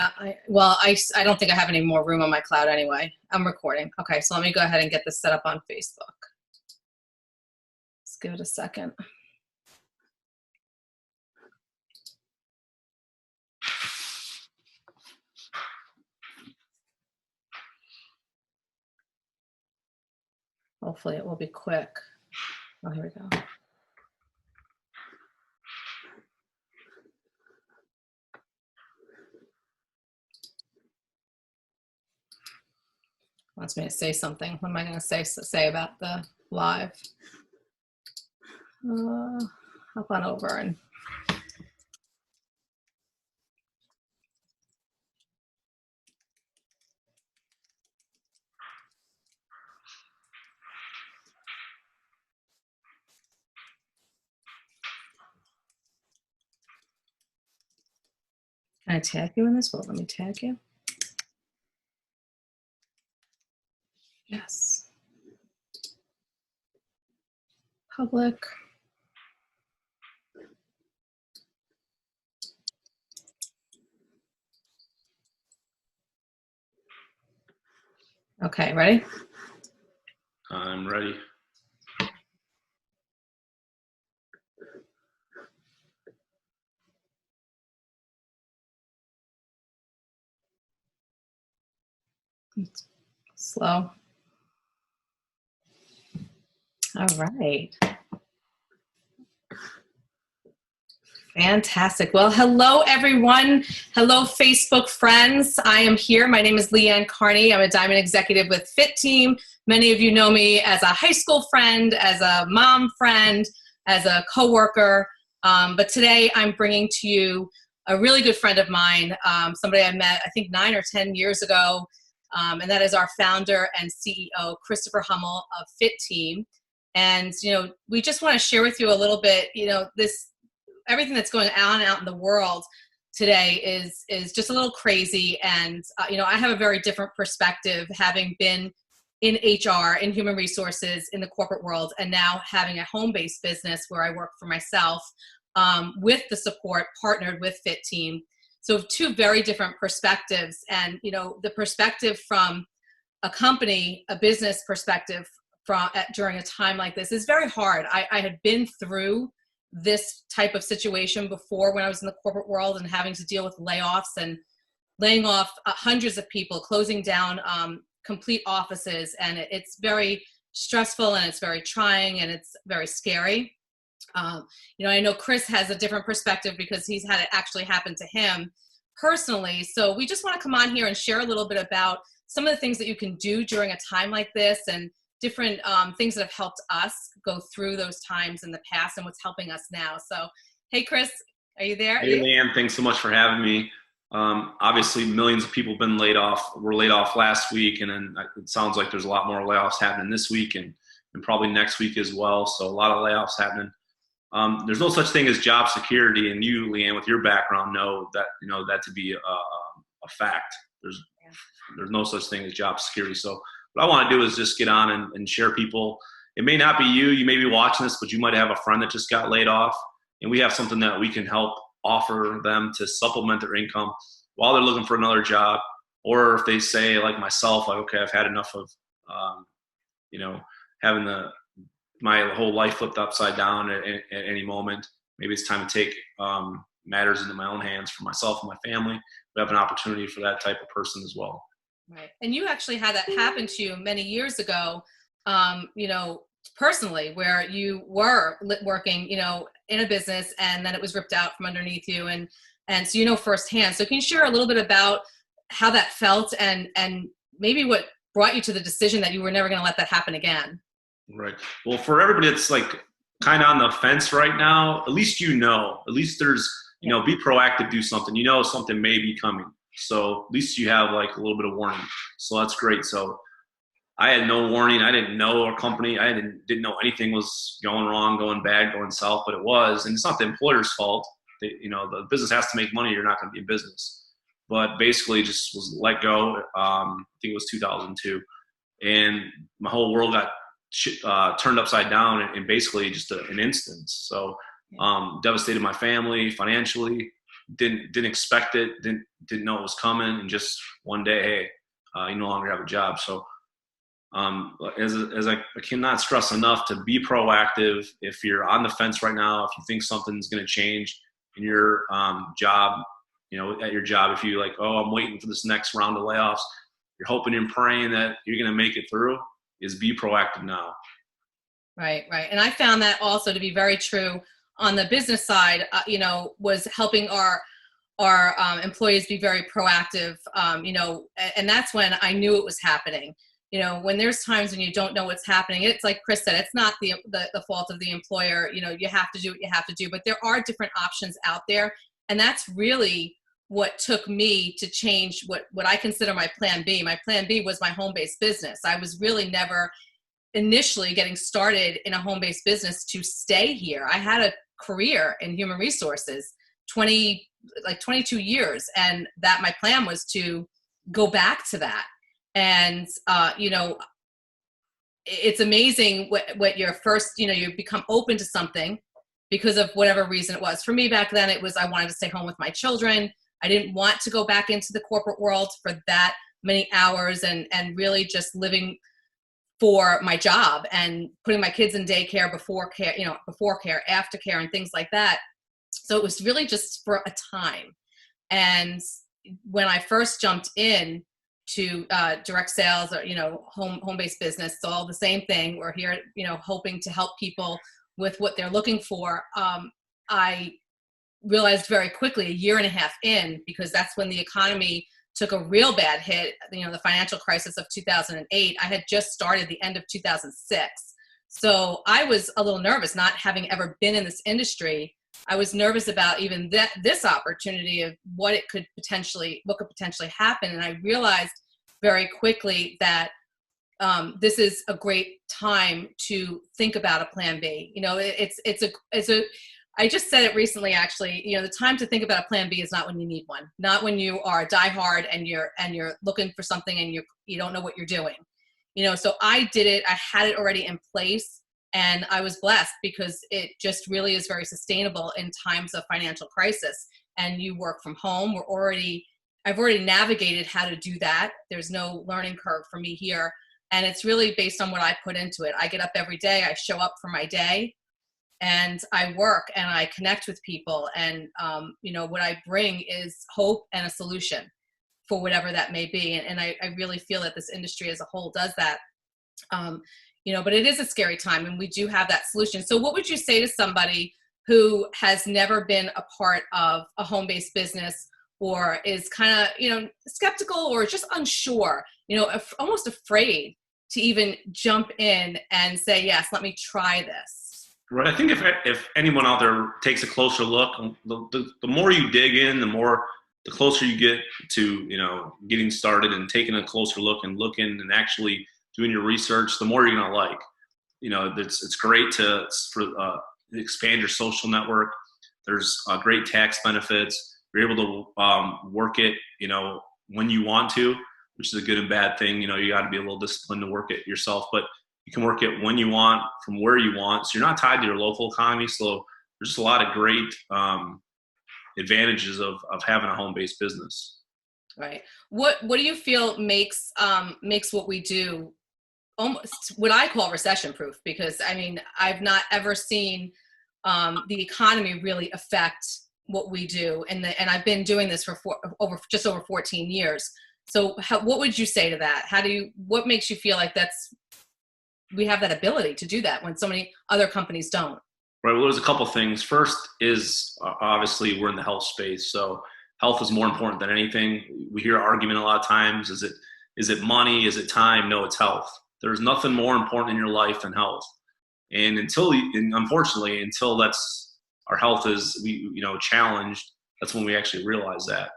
I don't think I have any more room on my cloud anyway. I'm recording. Okay, so let me go ahead and get this set up on Facebook. Let's give it a second. Hopefully it will be quick. Oh, here we go. Wants me to say something. What am I going to say about the live? Hop on over and can I tag you in this? Well, let me tag you. Yes. Public. Okay, ready? I'm ready. It's slow. All right. Fantastic. Well, hello, everyone. Hello, Facebook friends. I am here. My name is Leanne Carney. I'm a Diamond Executive with Fit Team. Many of you know me as a high school friend, as a mom friend, as a coworker. But today I'm bringing to you a really good friend of mine, somebody I met, I think 9 or 10 years ago. And that is our founder and CEO, Christopher Hummel of Fit Team. And, we just want to share with you a little bit, everything that's going on out in the world today is just a little crazy. And, I have a very different perspective, having been in HR, in human resources, in the corporate world, and now having a home-based business where I work for myself with the support partnered with Fit Team. So 2 very different perspectives. And, the perspective from a company, a business perspective during a time like this is very hard. I had been through this type of situation before when I was in the corporate world and having to deal with layoffs and laying off hundreds of people, closing down complete offices. And it's very stressful, and it's very trying, and it's very scary. I know Chris has a different perspective because he's had it actually happen to him personally. So we just want to come on here and share a little bit about some of the things that you can do during a time like this, and different things that have helped us go through those times in the past and what's helping us now. So, hey, Chris, are you there? Hey, Leanne, thanks so much for having me. Obviously, millions of people have been laid off. Were laid off last week, and then it sounds like there's a lot more layoffs happening this week and probably next week as well. So a lot of layoffs happening. There's no such thing as job security, and you, Leanne, with your background, know that to be a fact. There's no such thing as job security. So what I want to do is just get on and share people. It may not be you may be watching this, but you might have a friend that just got laid off, and we have something that we can help offer them to supplement their income while they're looking for another job. Or if they say, like myself, like, okay, I've had enough of, having my whole life flipped upside down at any moment. Maybe it's time to take matters into my own hands for myself and my family. We have an opportunity for that type of person as well. Right. And you actually had that happen to you many years ago, personally, where you were working, in a business, and then it was ripped out from underneath you. And so, firsthand. So can you share a little bit about how that felt and maybe what brought you to the decision that you were never going to let that happen again? Right. Well, for everybody that's like kind of on the fence right now, at least at least there's, be proactive, do something. Something may be coming. So at least you have like a little bit of warning. So that's great. So I had no warning. I didn't know our company. I didn't know anything was going wrong, going bad, going south, but it was. And it's not the employer's fault. The business has to make money. You're not going to be in business. But basically just was let go. I think it was 2002. And my whole world got turned upside down in basically just an instance. So devastated my family financially, didn't expect it, didn't know it was coming, and just one day, hey, you no longer have a job. So as I cannot stress enough to be proactive. If you're on the fence right now, if you think something's going to change in your job, at your job, if you like, oh, I'm waiting for this next round of layoffs, you're hoping and praying that you're going to make it through, is be proactive now. Right. And I found that also to be very true on the business side, was helping our employees be very proactive, and that's when I knew it was happening. When there's times when you don't know what's happening, it's like Chris said, it's not the fault of the employer. You have to do what you have to do, but there are different options out there. And that's really what took me to change what I consider my plan B. My plan B was my home-based business. I was really never initially getting started in a home-based business to stay here. I had a career in human resources, 22 years. And that my plan was to go back to that. And, it's amazing what your first, you become open to something because of whatever reason it was. For me back then, it was, I wanted to stay home with my children. I didn't want to go back into the corporate world for that many hours and really just living for my job and putting my kids in daycare, before care, after care, and things like that. So it was really just for a time. And when I first jumped in to direct sales or, home-based business, it's all the same thing. We're here, hoping to help people with what they're looking for. I realized very quickly, a year and a half in, because that's when the economy took a real bad hit, the financial crisis of 2008. I had just started the end of 2006. So I was a little nervous, not having ever been in this industry. I was nervous about even this opportunity of what could potentially happen. And I realized very quickly that this is a great time to think about a plan B. I just said it recently, actually. The time to think about a plan B is not when you need one, not when you are diehard and you're looking for something and you don't know what you're doing. So I did it. I had it already in place, and I was blessed because it just really is very sustainable in times of financial crisis. And you work from home. I've already navigated how to do that. There's no learning curve for me here, and it's really based on what I put into it. I get up every day. I show up for my day. And I work and I connect with people, and what I bring is hope and a solution for whatever that may be. And I really feel that this industry as a whole does that. But it is a scary time, and we do have that solution. So what would you say to somebody who has never been a part of a home-based business, or is kind of skeptical or just unsure, almost afraid to even jump in and say, yes, let me try this? Right. I think if anyone out there takes a closer look, the more you dig in, the closer you get to, getting started and taking a closer look and looking and actually doing your research, the more you're going to like. It's great to expand your social network. There's great tax benefits. You're able to work it, when you want to, which is a good and bad thing. You got to be a little disciplined to work it yourself, but you can work it when you want, from where you want. So you're not tied to your local economy. So there's just a lot of great advantages of having a home-based business. Right. What do you feel makes what we do almost what I call recession-proof? Because I've not ever seen the economy really affect what we do, and I've been doing this for just over 14 years. So what would you say to that? What makes you feel like we have that ability to do that when so many other companies don't? Right. Well, there's a couple things. First is obviously we're in the health space, so health is more important than anything. We hear argument a lot of times. Is it money? Is it time? No, it's health. There's nothing more important in your life than health. And unfortunately, until our health is challenged, that's when we actually realize that.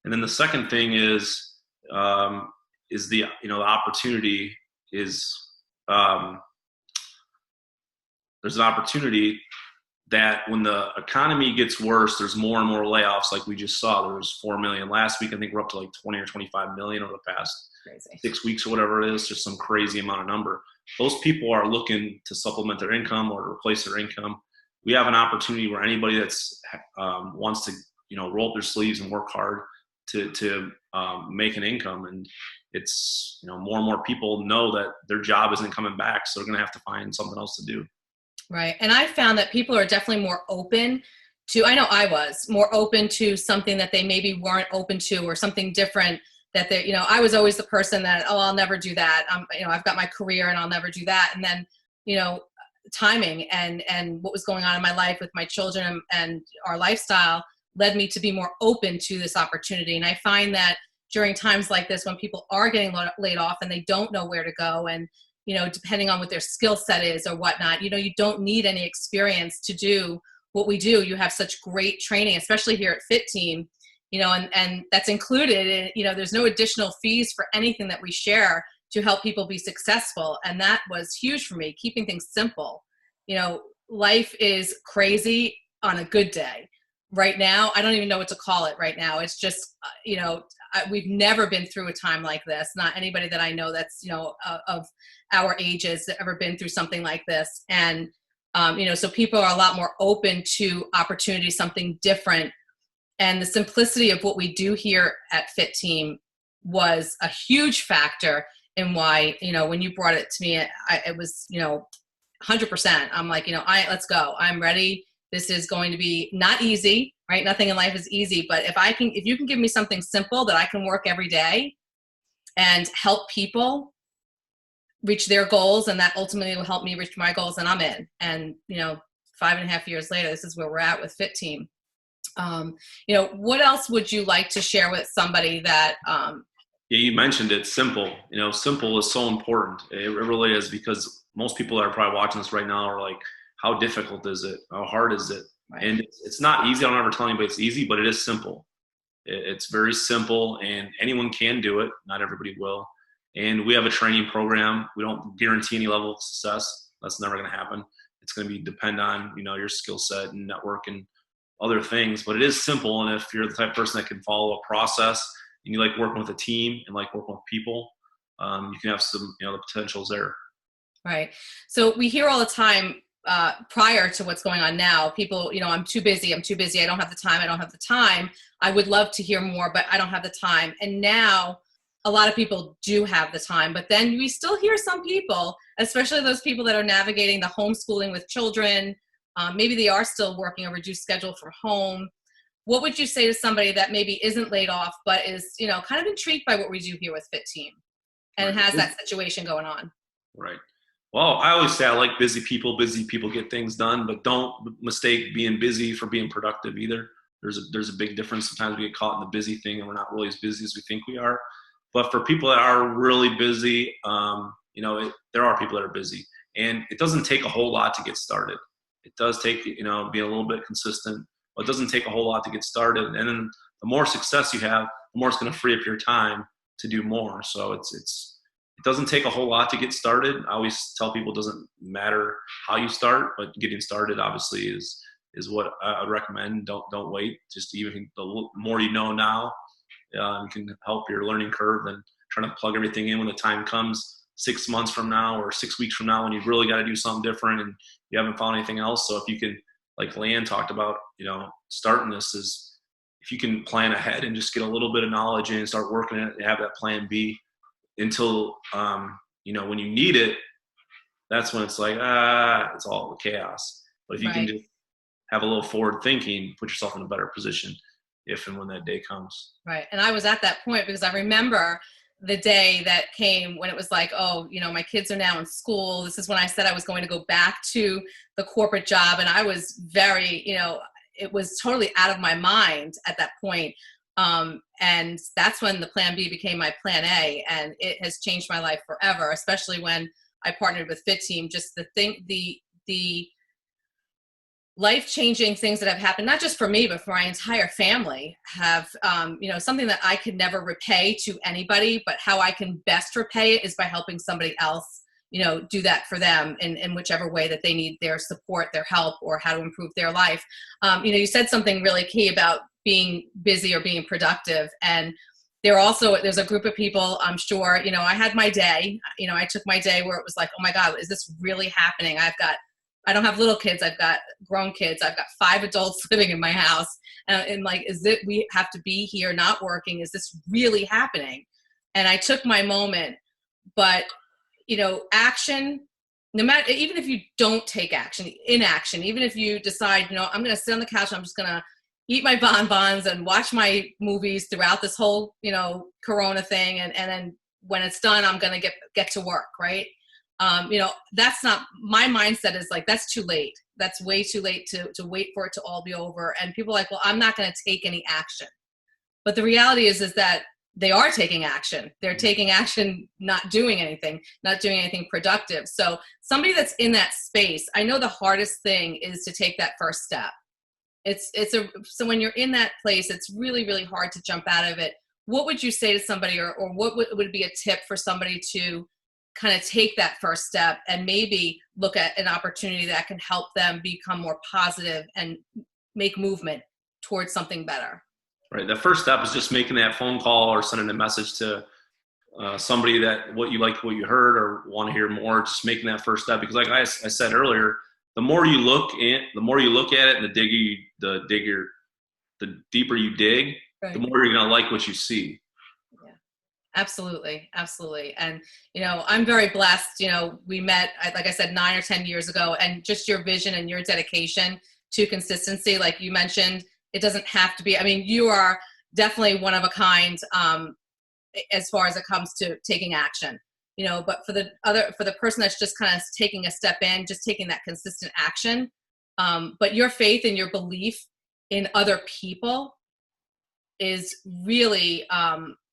And then the second thing is the opportunity is. There's an opportunity that when the economy gets worse, there's more and more layoffs. Like we just saw, there was 4 million last week. I think we're up to like 20 or 25 million over the past 6 weeks or whatever it is, just some crazy amount of number. Those people are looking to supplement their income or to replace their income. We have an opportunity where anybody that's wants to roll up their sleeves and work hard to make an income. And it's, more and more people know that their job isn't coming back, so they're going to have to find something else to do. Right. And I found that people are definitely more open to, I know I was more open to something that they maybe weren't open to, or something different that they, I was always the person that, oh, I'll never do that. I've got my career and I'll never do that. And then, timing and what was going on in my life with my children and our lifestyle led me to be more open to this opportunity. And I find that during times like this, when people are getting laid off and they don't know where to go, and depending on what their skill set is or whatnot, you don't need any experience to do what we do. You have such great training, especially here at Fit Team, and that's included. There's no additional fees for anything that we share to help people be successful. And that was huge for me, keeping things simple. Life is crazy on a good day. Right now, I don't even know what to call it right now. It's just, we've never been through a time like this. Not anybody that I know that's, of our ages that ever been through something like this. And, so people are a lot more open to opportunity, something different. And the simplicity of what we do here at Fit Team was a huge factor in why, when you brought it to me, it was, 100%. I'm like, let's go. I'm ready. This is going to be not easy, right? Nothing in life is easy, but if you can give me something simple that I can work every day and help people reach their goals, and that ultimately will help me reach my goals, and I'm in. And, 5.5 years later, this is where we're at with Fit Team. What else would you like to share with somebody that, Yeah, you mentioned it, simple. Simple is so important. It really is, because most people that are probably watching this right now are like, how difficult is it? How hard is it? Right. And it's not easy. I don't ever tell anybody it's easy, but it is simple. It's very simple, and anyone can do it. Not everybody will. And we have a training program. We don't guarantee any level of success. That's never going to happen. It's going to depend on, your skill set and network and other things, but it is simple. And if you're the type of person that can follow a process and you like working with a team and like working with people, you can have some, the potentials there. Right. So we hear all the time, prior to what's going on now, people, I'm too busy. I don't have the time. I would love to hear more, but I don't have the time. And now a lot of people do have the time, but then we still hear some people, especially those people that are navigating the homeschooling with children. Maybe they are still working a reduced schedule from home. What would you say to somebody that maybe isn't laid off, but is, kind of intrigued by what we do here with Fit Team and has that situation going on? Right. Well, I always say I like busy people. Busy people get things done, but don't mistake being busy for being productive either. There's a big difference. Sometimes we get caught in the busy thing and we're not really as busy as we think we are. But for people that are really busy, there are people that are busy, and it doesn't take a whole lot to get started. It does take, being a little bit consistent, but it doesn't take a whole lot to get started. And then the more success you have, the more it's going to free up your time to do more. So it doesn't take a whole lot to get started. I always tell people it doesn't matter how you start, but getting started obviously is what I would recommend. Don't wait. Just even the more you know now, can help your learning curve than trying to plug everything in when the time comes 6 months from now or 6 weeks from now when you've really got to do something different and you haven't found anything else. So if you can, like Leanne talked about, starting this, is if you can plan ahead and just get a little bit of knowledge in and start working it and have that plan B until, when you need it, that's when it's like, it's all chaos. But if you can just have a little forward thinking, put yourself in a better position if and when that day comes. Right. And I was at that point because I remember the day that came when it was like, oh, my kids are now in school. This is when I said I was going to go back to the corporate job. And I was very, it was totally out of my mind at that point. And that's when the plan B became my plan A. And it has changed my life forever, especially when I partnered with Fit Team. Just the life-changing things that have happened, not just for me, but for my entire family, have, something that I could never repay to anybody, but how I can best repay it is by helping somebody else, do that for them in whichever way that they need their support, their help, or how to improve their life. You said something really key about being busy or being productive. And there's a group of people, I'm sure, I had my day, I took my day where it was like, oh my God, is this really happening? I've got I don't have little kids. I've got grown kids. I've got 5 adults living in my house. And like, is it, we have to be here not working? Is this really happening? And I took my moment, but action, no matter, even if you don't take action, inaction, even if you decide, I'm going to sit on the couch, I'm just going to eat my bonbons and watch my movies throughout this whole, Corona thing. And then when it's done, I'm going to get to work. Right. That's not my mindset. Is like, that's too late. That's way too late to wait for it to all be over. And people are like, well, I'm not going to take any action. But the reality is that they are taking action. They're taking action, not doing anything productive. So somebody that's in that space, I know the hardest thing is to take that first step. So when you're in that place, it's really, really hard to jump out of it. What would you say to somebody, or what would be a tip for somebody to kind of take that first step and maybe look at an opportunity that can help them become more positive and make movement towards something better? Right. The first step is just making that phone call or sending a message to somebody that what you you heard or want to hear more. Just making that first step, because like I said earlier, the more you look at it, and the deeper you dig, right, the more you're going to like what you see. Yeah, absolutely. And I'm very blessed. We met, like I said, 9 or 10 years ago, and just your vision and your dedication to consistency, like you mentioned. It doesn't have to be, you are definitely one of a kind as far as it comes to taking action, but for the person that's just kind of taking a step in, just taking that consistent action. But your faith and your belief in other people is really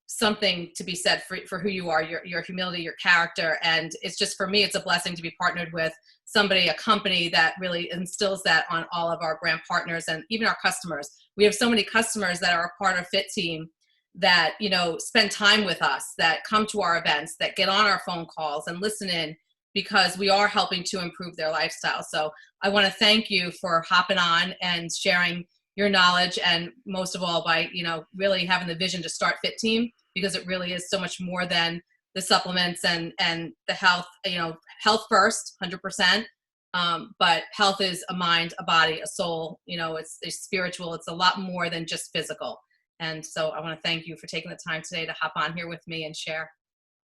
something to be said for who you are, your humility, your character. And it's just, for me, it's a blessing to be partnered with somebody, a company that really instills that on all of our brand partners and even our customers. We have so many customers that are a part of Fit Team that, spend time with us, that come to our events, that get on our phone calls and listen in, because we are helping to improve their lifestyle. So I want to thank you for hopping on and sharing your knowledge, and most of all by, really having the vision to start Fit Team, because it really is so much more than the supplements and the health, health first, 100%. But health is a mind, a body, a soul, it's spiritual. It's a lot more than just physical. And so I want to thank you for taking the time today to hop on here with me and share.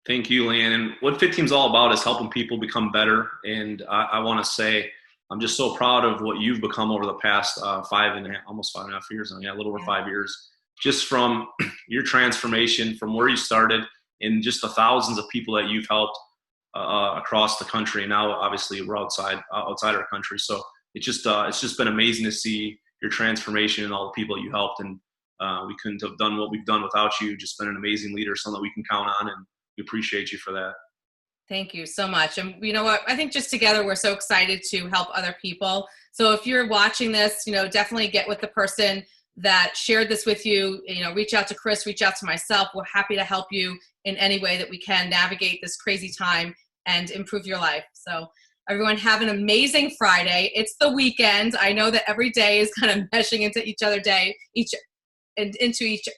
Thank you, Leanne. And what Fit Team's all about is helping people become better. And I want to say, I'm just so proud of what you've become over the past almost 5.5 years now. Yeah, a little over 5 years. Just from your transformation, from where you started, and just the thousands of people that you've helped across the country. And now, obviously, we're outside our country. So it's just been amazing to see your transformation and all the people you helped. And we couldn't have done what we've done without you. Just been an amazing leader, someone that we can count on, and we appreciate you for that. Thank you so much. And you know what? I think just together we're so excited to help other people. So if you're watching this, definitely get with the person that shared this with you. Reach out to Chris, reach out to myself. We're happy to help you in any way that we can navigate this crazy time and improve your life. So everyone, have an amazing Friday. It's the weekend. I know that every day is kind of meshing into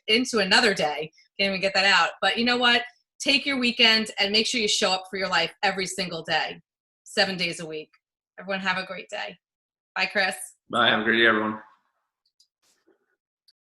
into another day. Can't even get that out. But you know what? Take your weekend and make sure you show up for your life every single day, 7 days a week. Everyone have a great day. Bye, Chris. Bye. Have a great day, everyone.